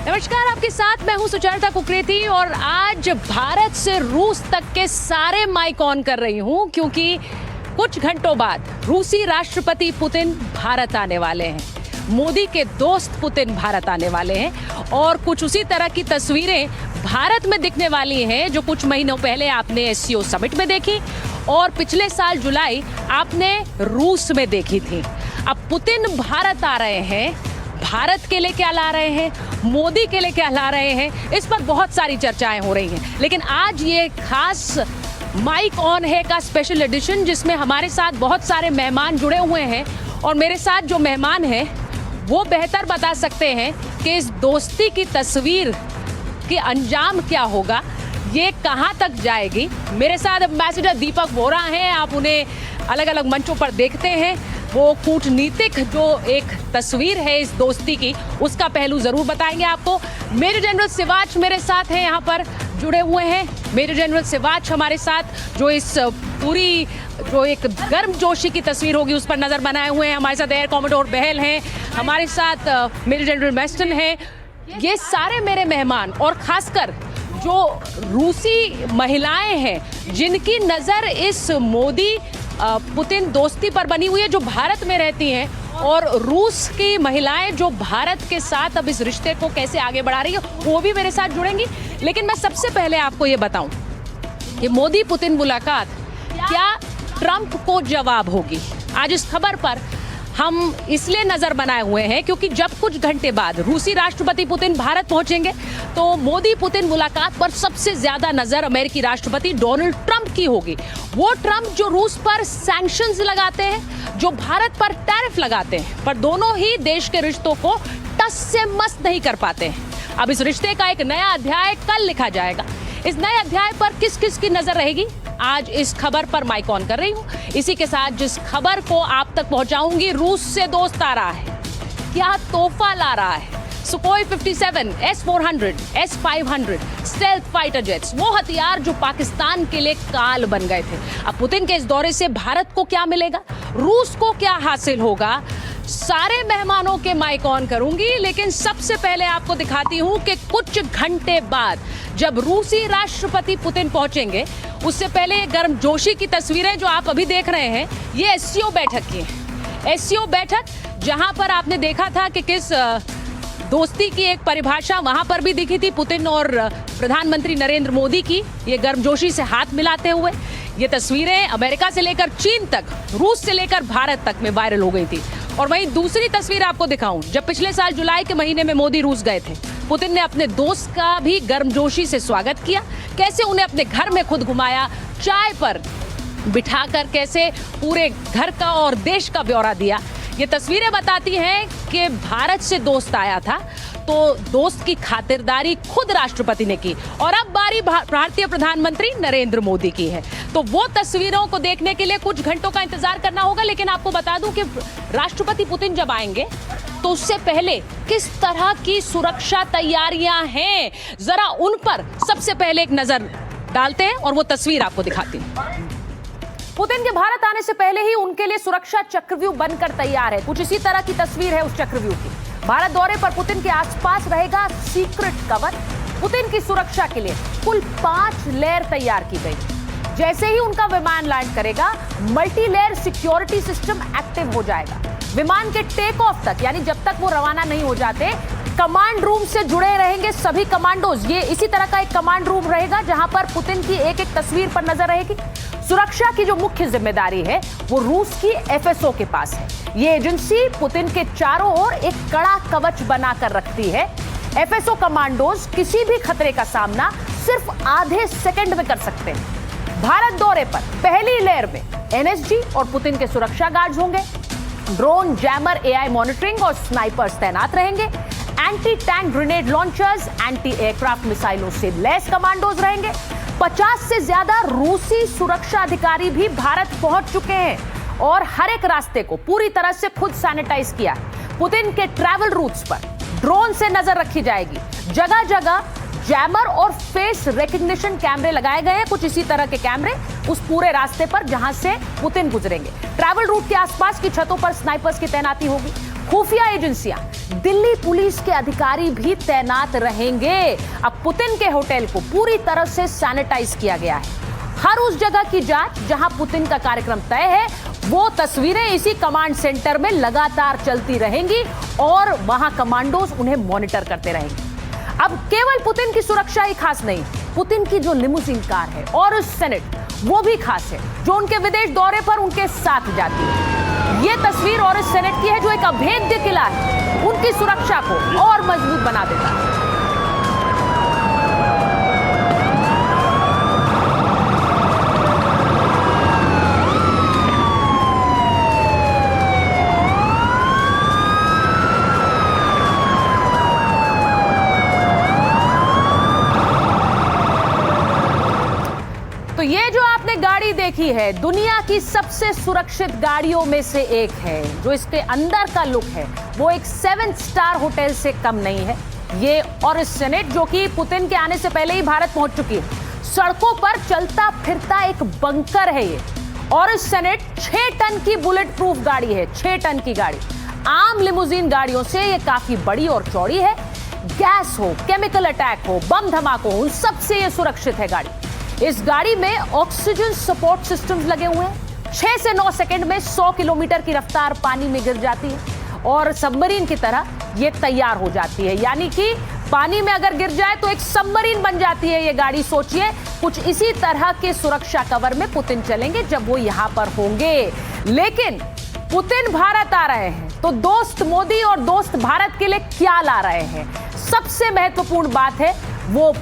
नमस्कार, आपके साथ मैं हूं सुचरिता कुकरेती और आज भारत से रूस तक के सारे माइक ऑन कर रही हूं क्योंकि कुछ घंटों बाद रूसी राष्ट्रपति पुतिन भारत आने वाले हैं। मोदी के दोस्त पुतिन भारत आने वाले हैं और कुछ उसी तरह की तस्वीरें भारत में दिखने वाली हैं जो कुछ महीनों पहले आपने एससीओ समिट में देखी और पिछले साल जुलाई आपने रूस में देखी थी। अब पुतिन भारत आ रहे हैं, भारत के लिए क्या ला रहे हैं, मोदी के लिए क्या ला रहे हैं, इस पर बहुत सारी चर्चाएं हो रही हैं। लेकिन आज ये खास माइक ऑन है का स्पेशल एडिशन जिसमें हमारे साथ बहुत सारे मेहमान जुड़े हुए हैं और मेरे साथ जो मेहमान हैं वो बेहतर बता सकते हैं कि इस दोस्ती की तस्वीर के अंजाम क्या होगा, ये कहाँ तक जाएगी। मेरे साथ एम्बेसडर दीपक वोरा हैं, आप उन्हें अलग अलग मंचों पर देखते हैं। वो कूटनीतिक जो एक तस्वीर है इस दोस्ती की उसका पहलू जरूर बताएंगे आपको। मेजर जनरल सिवाच मेरे साथ हैं, यहाँ पर जुड़े हुए हैं। मेजर जनरल सिवाच हमारे साथ जो इस पूरी जो एक गर्मजोशी की तस्वीर होगी उस पर नज़र बनाए हुए हैं। हमारे साथ एयर कॉमोडोर बहल हैं, हमारे साथ मेजर जनरल मेस्टन हैं। ये सारे मेरे मेहमान और खासकर जो रूसी महिलाएं हैं जिनकी नज़र इस मोदी पुतिन दोस्ती पर बनी हुई है, जो भारत में रहती हैं, और रूस की महिलाएं जो भारत के साथ अब इस रिश्ते को कैसे आगे बढ़ा रही है वो भी मेरे साथ जुड़ेंगी। लेकिन मैं सबसे पहले आपको ये बताऊं कि मोदी पुतिन मुलाकात क्या ट्रंप को जवाब होगी। आज इस खबर पर हम इसलिए नजर बनाए हुए हैं क्योंकि जब कुछ घंटे बाद रूसी राष्ट्रपति पुतिन भारत पहुंचेंगे तो मोदी पुतिन मुलाकात पर सबसे ज्यादा नजर अमेरिकी राष्ट्रपति डोनाल्ड ट्रंप की होगी। वो ट्रंप जो रूस पर सैंक्शंस लगाते हैं, जो भारत पर टैरिफ लगाते हैं, पर दोनों ही देश के रिश्तों को टस से मस नहीं कर पाते हैं। अब इस रिश्ते का एक नया अध्याय कल लिखा जाएगा। इस नए अध्याय पर किस किस की नजर रहेगी, आज इस खबर पर माइक ऑन कर रही हूँ। इसी के साथ जिस खबर को आप तक पहुंचाऊंगी, रूस से दोस्त आ रहा है, क्या तोहफा ला रहा है। Sukhoi 57, S-400, S-500 stealth fighter jets, वो हथियार जो पाकिस्तान के लिए काल बन गए थे। अब पुतिन के इस दौरे से भारत को क्या मिलेगा, रूस को क्या हासिल होगा, सारे मेहमानों के माइक ऑन करूंगी। लेकिन सबसे पहले आपको दिखाती हूं कि कुछ घंटे बाद जब रूसी राष्ट्रपति पुतिन पहुंचेंगे उससे पहले ये गर्मजोशी की तस्वीरें जो आप अभी देख रहे हैं ये एससीओ बैठक की है। एससीओ बैठक जहां पर आपने देखा था कि किस दोस्ती की एक परिभाषा वहां पर भी दिखी थी पुतिन और प्रधानमंत्री नरेंद्र मोदी की, ये गर्मजोशी से हाथ मिलाते हुए। ये तस्वीरें अमेरिका से लेकर चीन तक, रूस से लेकर भारत तक में वायरल हो गई थी। और वहीं दूसरी तस्वीर आपको दिखाऊं, जब पिछले साल जुलाई के महीने में मोदी रूस गए थे, पुतिन ने अपने दोस्त का भी गर्मजोशी से स्वागत किया। कैसे उन्हें अपने घर में खुद घुमाया, चाय पर बिठाकर कैसे पूरे घर का और देश का ब्यौरा दिया। ये तस्वीरें बताती हैं कि भारत से दोस्त आया था तो दोस्त की खातिरदारी खुद राष्ट्रपति ने की और अब बारी भारतीय प्रधानमंत्री नरेंद्र मोदी की है। तो वो तस्वीरों को देखने के लिए कुछ घंटों का इंतजार करना होगा। लेकिन आपको बता दूं कि राष्ट्रपति पुतिन जब आएंगे तो उससे पहले किस तरह की सुरक्षा तैयारियां हैं, जरा उन पर सबसे पहले एक नजर डालते हैं और वो तस्वीर आपको दिखाती हूं। पुतिन के भारत आने से पहले ही उनके लिए सुरक्षा चक्रव्यूह बनकर तैयार है। कुछ इसी तरह की तस्वीर है उस चक्रव्यूह की। भारत दौरे पर पुतिन के आसपास रहेगा सीक्रेट कवर। पुतिन की सुरक्षा के लिए कुल 5 लेयर तैयार की गई। जैसे ही उनका विमान लैंड करेगा multi layer security system active हो जाएगा। विमान के टेक ऑफ तक, यानी जब तक वो रवाना नहीं हो जाते, कमांड रूम से जुड़े रहेंगे सभी कमांडोज। ये इसी तरह का एक कमांड रूम रहेगा जहां पर पुतिन की एक एक तस्वीर पर नजर रहेगी। सुरक्षा की जो मुख्य जिम्मेदारी है वो रूस की एफएसओ के पास है। ये एजेंसी पुतिन के चारों ओर एक कड़ा कवच बनाकर रखती है। एफएसओ कमांडोज किसी भी खतरे का सामना सिर्फ आधे सेकंड में कर सकते हैं। भारत दौरे पर पहली लेयर में एनएसजी और पुतिन के सुरक्षा गार्ड्स होंगे। ड्रोन, जैमर, एआई मॉनिटरिंग और स्नाइपर्स तैनात रहेंगे। Anti tank grenade launchers, anti aircraft मिसाइलों से लैस कमांडोज रहेंगे। 50 से ज्यादा रूसी सुरक्षा अधिकारी भी भारत पहुंच चुके हैं और हर एक रास्ते को पूरी तरह से खुद सैनिटाइज किया है। पुतिन के ट्रैवल रूट्स पर ड्रोन से नजर रखी जाएगी। जगह जगह जैमर और फेस रिकग्निशन कैमरे लगाए गए हैं, कुछ इसी तरह के कैमरे उस पूरे रास्ते पर जहां से पुतिन गुजरेंगे। ट्रैवल रूट के आसपास की छतों पर स्नाइपर्स की तैनाती होगी। खुफिया एजेंसियां, दिल्ली पुलिस के अधिकारी भी तैनात रहेंगे। अब पुतिन के होटल को पूरी तरह से सैनिटाइज किया गया है। हर उस जगह की जांच जहां पुतिन का कार्यक्रम तय है, वो तस्वीरें इसी कमांड सेंटर में लगातार चलती रहेंगी और वहां कमांडोज उन्हें मॉनिटर करते रहेंगे। अब केवल पुतिन की सुरक्षा ही खास नहीं, पुतिन की जो लिमुजिन कार है और सेनेट, वो भी खास है, जो उनके विदेश दौरे पर उनके साथ जाती है। ये तस्वीर और सेनेट की है, जो एक अभेद्य किला है, उनकी सुरक्षा को और मजबूत बना देता है। तो ये जो आपने गाड़ी देखी है, दुनिया की सबसे सुरक्षित गाड़ियों में से एक है। जो इसके अंदर का लुक है, वो एक 7 स्टार होटल से कम नहीं है। ये और सेनेट, जो कि पुतिन के आने से पहले ही भारत पहुंच चुकी है, सड़कों पर चलता फिरता एक बंकर है ये। और सेनेट 6 टन की बुलेट प्रूफ गाड़ी है, 6 टन की गाड़ी। आम लिमुजीन गाड़ियों से ये काफी बड़ी और चौड़ी है। गैस हो, केमिकल अटैक हो, बम धमाका हो, उन सबसे ये सुरक्षित है गाड़ी। इस गाड़ी में ऑक्सीजन सपोर्ट सिस्टम्स लगे हुए हैं। 6 से 9 सेकंड में 100 किलोमीटर की रफ्तार पानी में गिर जाती है और सबमरीन की तरह ये तैयार हो जाती है। यानी कि पानी में अगर गिर जाए तो एक सबमरीन बन जाती है ये गाड़ी। सोचिए, कुछ इसी तरह के सुरक्षा कवर में पुतिन चलेंगे जब वो यहां पर होंगे। लेकिन पुतिन भारत आ रहे हैं तो दोस्त मोदी और दोस्त भारत के लिए क्या ला रहे हैं? सबसे महत्वपूर्ण बात है वो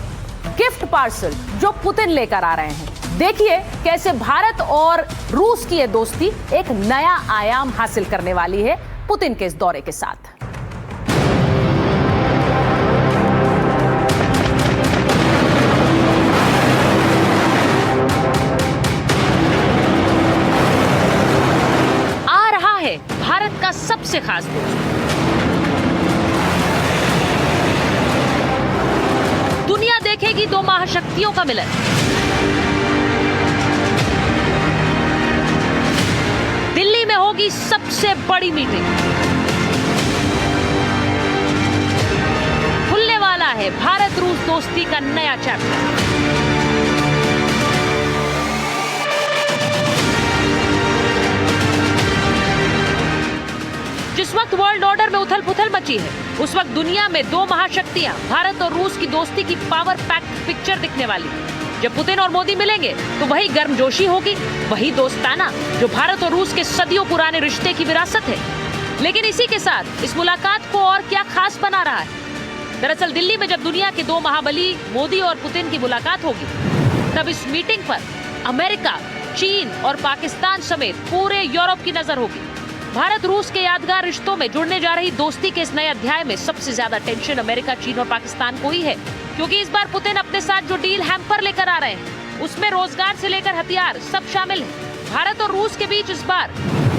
गिफ्ट पार्सल जो पुतिन लेकर आ रहे हैं। देखिए कैसे भारत और रूस की ये दोस्ती एक नया आयाम हासिल करने वाली है पुतिन के इस दौरे के साथ। आ रहा है भारत का सबसे खास दोस्त। दुनिया देखेगी दो महाशक्तियों का मिलन। दिल्ली में होगी सबसे बड़ी मीटिंग। खुलने वाला है भारत रूस दोस्ती का नया चैप्टर। जिस वक्त वर्ल्ड ऑर्डर में उथल पुथल मची है, उस वक्त दुनिया में दो महाशक्तियां भारत और रूस की दोस्ती की पावर पैक्ड पिक्चर दिखने वाली है। जब पुतिन और मोदी मिलेंगे तो वही गर्मजोशी होगी, वही दोस्ताना जो भारत और रूस के सदियों पुराने रिश्ते की विरासत है। लेकिन इसी के साथ इस मुलाकात को और क्या खास बना रहा है? दरअसल दिल्ली में जब दुनिया के दो महाबली मोदी और पुतिन की मुलाकात होगी, तब इस मीटिंग पर अमेरिका, चीन और पाकिस्तान समेत पूरे यूरोप की नजर होगी। भारत रूस के यादगार रिश्तों में जुड़ने जा रही दोस्ती के इस नए अध्याय में सबसे ज्यादा टेंशन अमेरिका, चीन और पाकिस्तान को ही है, क्योंकि इस बार पुतिन अपने साथ जो डील हैम्पर लेकर आ रहे हैं, उसमें रोजगार से लेकर हथियार सब शामिल है। भारत और रूस के बीच इस बार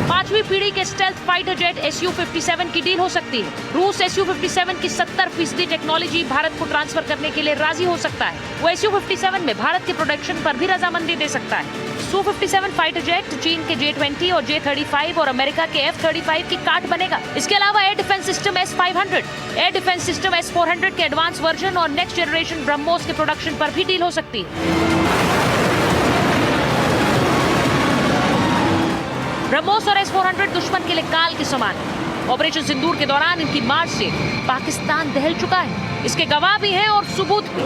5वीं पीढ़ी के स्टेल्थ फाइटर जेट Su-57 की डील हो सकती है। रूस Su-57 की 70% टेक्नोलॉजी भारत को ट्रांसफर करने के लिए राजी हो सकता है। वो Su-57 में भारत के प्रोडक्शन पर भी रजामंदी दे सकता है। Su-57 फाइटर जेट चीन के J-20 और J-35 और अमेरिका के F-35 की काट बनेगा। इसके अलावा air defence system S-500, air defence system S-400 के एडवांस वर्जन और नेक्स्ट जनरेशन ब्रह्मोस के प्रोडक्शन पर भी डील हो सकती है। ब्रह्मोस और S-400 दुश्मन के लिए काल के समान है। ऑपरेशन सिंदूर के दौरान इनकी मार से पाकिस्तान दहल चुका है। इसके गवाह भी हैं और सबूत भी।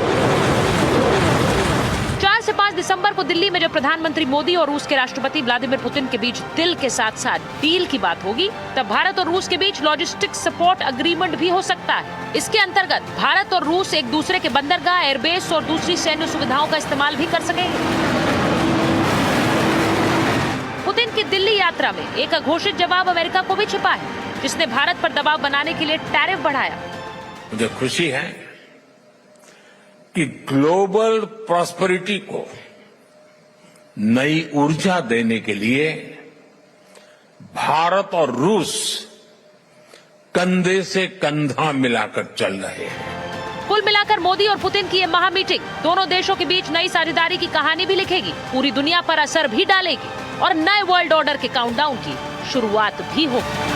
4 से 5 दिसंबर को दिल्ली में जब प्रधानमंत्री मोदी और रूस के राष्ट्रपति व्लादिमीर पुतिन के बीच दिल के साथ साथ डील की बात होगी, तब भारत और रूस के बीच लॉजिस्टिक सपोर्ट एग्रीमेंट भी हो सकता है। इसके अंतर्गत भारत और रूस एक दूसरे के बंदरगाह, एयरबेस और दूसरी सैन्य सुविधाओं का इस्तेमाल भी कर सकेंगे। पुतिन की दिल्ली यात्रा में एक अघोषित जवाब अमेरिका को भी छिपा है, जिसने भारत पर दबाव बनाने के लिए टैरिफ बढ़ाया। मुझे खुशी है कि ग्लोबल प्रॉस्पेरिटी को नई ऊर्जा देने के लिए भारत और रूस कंधे से कंधा मिलाकर चल रहे हैं। कुल मिलाकर मोदी और पुतिन की ये महा मीटिंग दोनों देशों के बीच नई साझेदारी की कहानी भी लिखेगी, पूरी दुनिया पर असर भी डालेगी और नए वर्ल्ड ऑर्डर के काउंटडाउन की शुरुआत भी होगी।